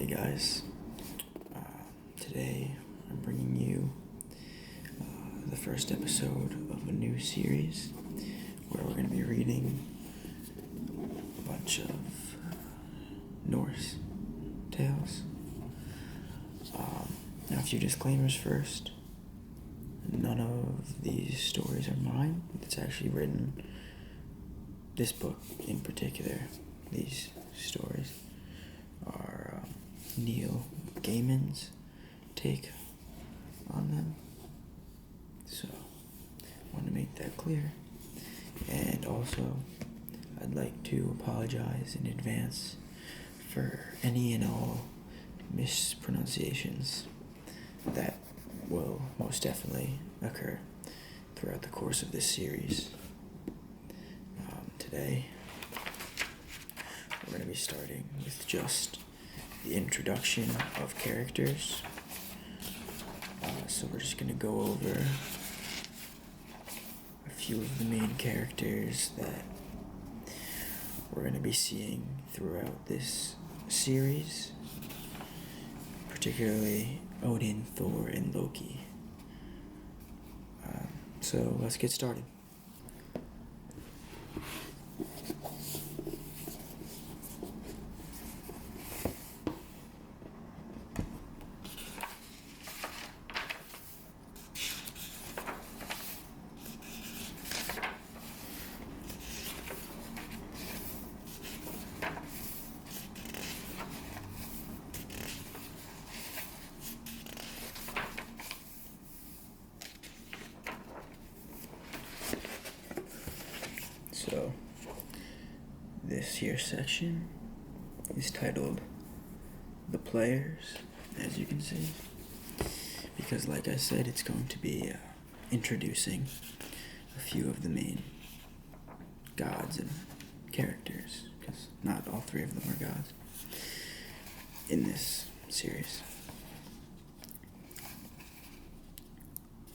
Hey guys, today I'm bringing you the first episode of a new series where we're going to be reading a bunch of Norse tales. Now, a few disclaimers first. None of these stories are mine. It's actually written, this book in particular, these stories are Neil Gaiman's take on them. So, I want to make that clear. And also, I'd like to apologize in advance for any and all mispronunciations that will most definitely occur throughout the course of this series. Today, we're going to be starting with just the introduction of characters. So we're just going to go over a few of the main characters that we're going to be seeing throughout this series, particularly Odin, Thor, and Loki. So let's get started. So, this here section is titled The Players, as you can see, because like I said, it's going to be introducing a few of the main gods and characters, because not all three of them are gods in this series.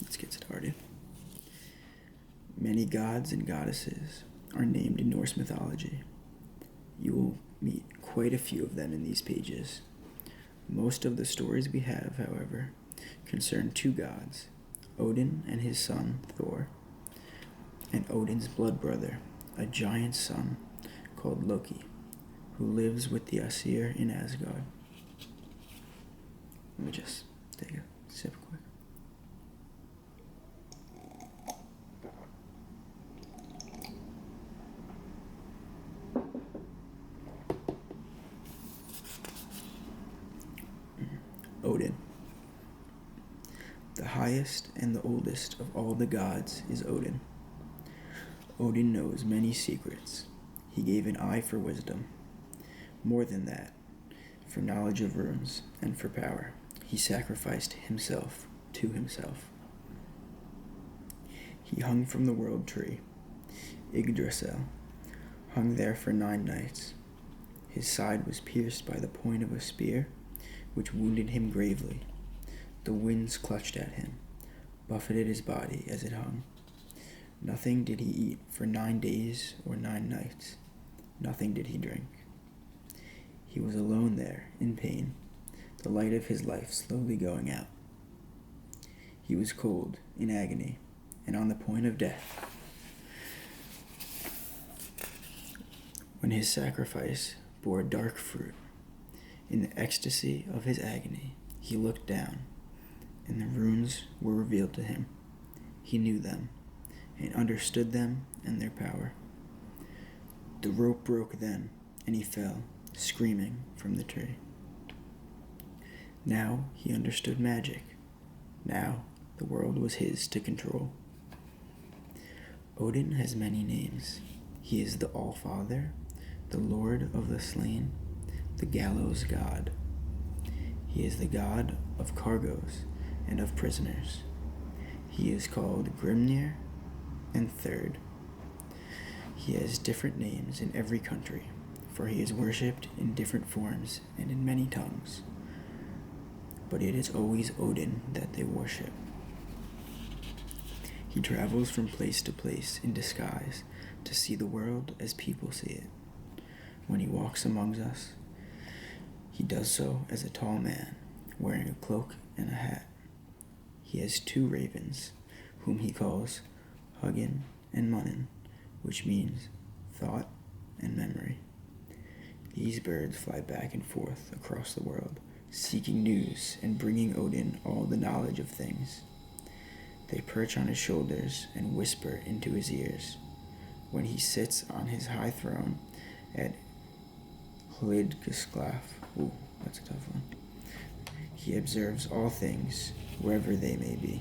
Let's get started. Many gods and goddesses are named in Norse mythology. You will meet quite a few of them in these pages. Most of the stories we have, however, concern two gods, Odin and his son, Thor, and Odin's blood brother, a giant son called Loki, who lives with the Aesir in Asgard. Let me just take a sip quick. Odin. The highest and the oldest of all the gods is Odin. Odin knows many secrets. He gave an eye for wisdom. More than that, for knowledge of runes and for power, he sacrificed himself to himself. He hung from the world tree, Yggdrasil, hung there for 9 nights. His side was pierced by the point of a spear, which wounded him gravely. The winds clutched at him, buffeted his body as it hung. Nothing did he eat for 9 days or 9 nights. Nothing did he drink. He was alone there, in pain, the light of his life slowly going out. He was cold, in agony, and on the point of death. When his sacrifice bore dark fruit, in the ecstasy of his agony, he looked down, and the runes were revealed to him. He knew them, and understood them and their power. The rope broke then, and he fell, screaming, from the tree. Now he understood magic. Now the world was his to control. Odin has many names. He is the All-Father, the Lord of the Slain, the gallows god. He is the god of cargoes and of prisoners. He is called Grimnir and Third. He has different names in every country, for he is worshipped in different forms and in many tongues. But it is always Odin that they worship. He travels from place to place in disguise to see the world as people see it. When he walks among us, He does so as a tall man, wearing a cloak and a hat. He has 2 ravens, whom he calls Hugin and Munin, which means thought and memory. These birds fly back and forth across the world, seeking news and bringing Odin all the knowledge of things. They perch on his shoulders and whisper into his ears. When he sits on his high throne at Hlidgeislaf, ooh, that's a tough one, he observes all things, wherever they may be.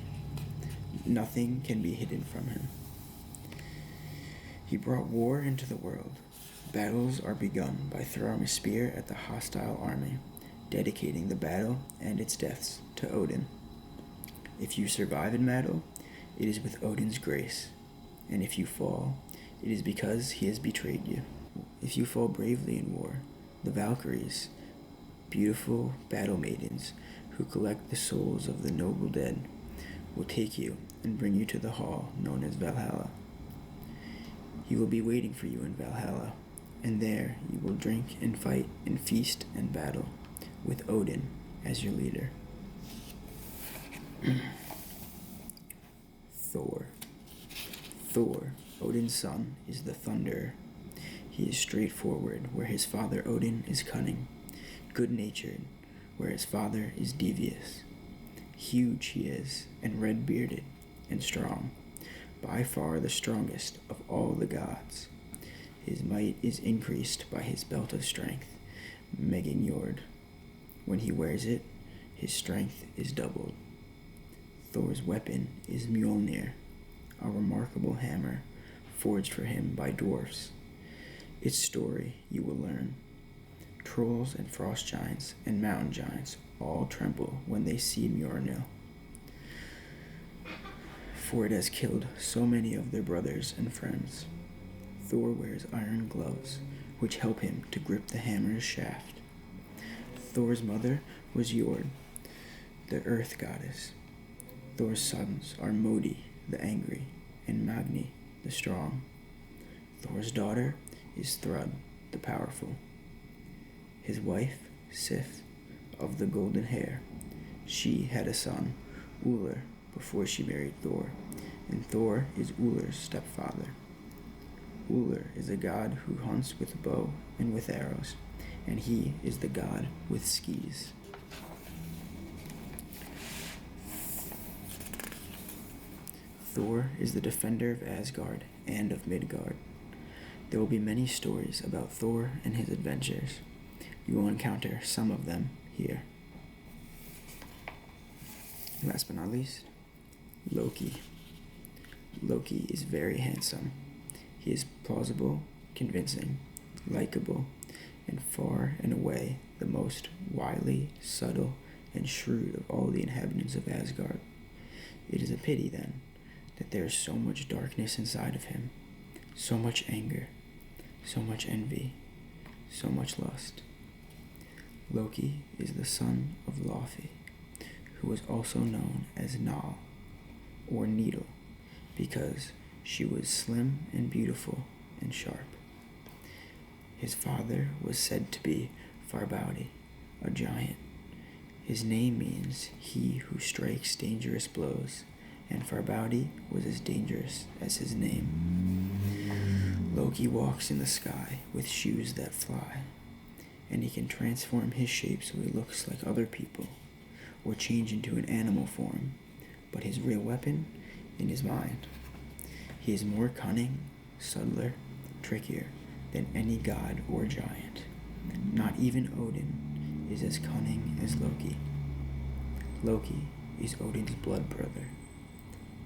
Nothing can be hidden from him. He brought war into the world. Battles are begun by throwing a spear at the hostile army, dedicating the battle and its deaths to Odin. If you survive in battle, it is with Odin's grace, and if you fall, it is because he has betrayed you. If you fall bravely in war, the Valkyries, beautiful battle maidens who collect the souls of the noble dead, will take you and bring you to the hall known as Valhalla. He will be waiting for you in Valhalla, and there you will drink and fight and feast and battle, with Odin as your leader. Thor. Thor, Odin's son, is the Thunderer. He is straightforward, where his father Odin is cunning, good-natured, where his father is devious. Huge he is, and red-bearded, and strong, by far the strongest of all the gods. His might is increased by his belt of strength, Meginjord. When he wears it, his strength is doubled. Thor's weapon is Mjolnir, a remarkable hammer forged for him by dwarfs. Its story you will learn. Trolls and frost giants and mountain giants all tremble when they see Mjolnir, for it has killed so many of their brothers and friends. Thor wears iron gloves, which help him to grip the hammer's shaft. Thor's mother was Jord, the earth goddess. Thor's sons are Modi, the angry, and Magni, the strong. Thor's daughter is Thrud, the powerful. His wife, Sif, of the golden hair. She had a son, Uller, before she married Thor, and Thor is Uller's stepfather. Uller is a god who hunts with a bow and with arrows, and he is the god with skis. Thor is the defender of Asgard and of Midgard. There will be many stories about Thor and his adventures. You will encounter some of them here. Last but not least, Loki. Loki is very handsome. He is plausible, convincing, likable, and far and away the most wily, subtle, and shrewd of all the inhabitants of Asgard. It is a pity, then, that there is so much darkness inside of him, so much anger, so much envy, so much lust. Loki is the son of Laufey, who was also known as Nal, or Needle, because she was slim and beautiful and sharp. His father was said to be Farbauti, a giant. His name means he who strikes dangerous blows, and Farbauti was as dangerous as his name. Loki walks in the sky with shoes that fly, and he can transform his shape so he looks like other people, or change into an animal form, but his real weapon in his mind. He is more cunning, subtler, trickier than any god or giant. Not even Odin is as cunning as Loki. Loki is Odin's blood brother.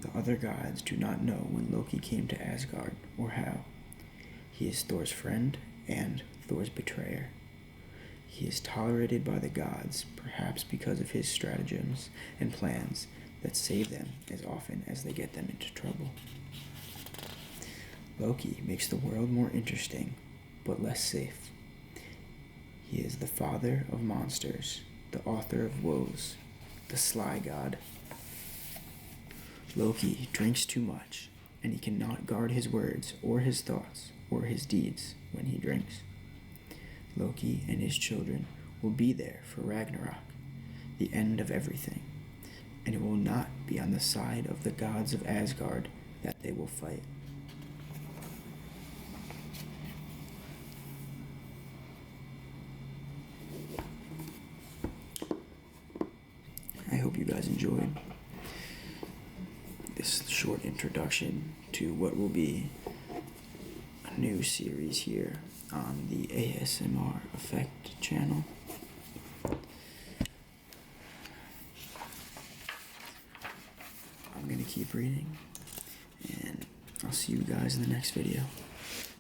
The other gods do not know when Loki came to Asgard or how. He is Thor's friend and Thor's betrayer. He is tolerated by the gods, perhaps because of his stratagems and plans that save them as often as they get them into trouble. Loki makes the world more interesting, but less safe. He is the father of monsters, the author of woes, the sly god. Loki drinks too much, and he cannot guard his words or his thoughts or his deeds when he drinks. Loki and his children will be there for Ragnarok, the end of everything, and it will not be on the side of the gods of Asgard that they will fight. I hope you guys enjoyed this short introduction to what will be a new series here on the ASMR Effect channel. I'm gonna keep reading, and I'll see you guys in the next video.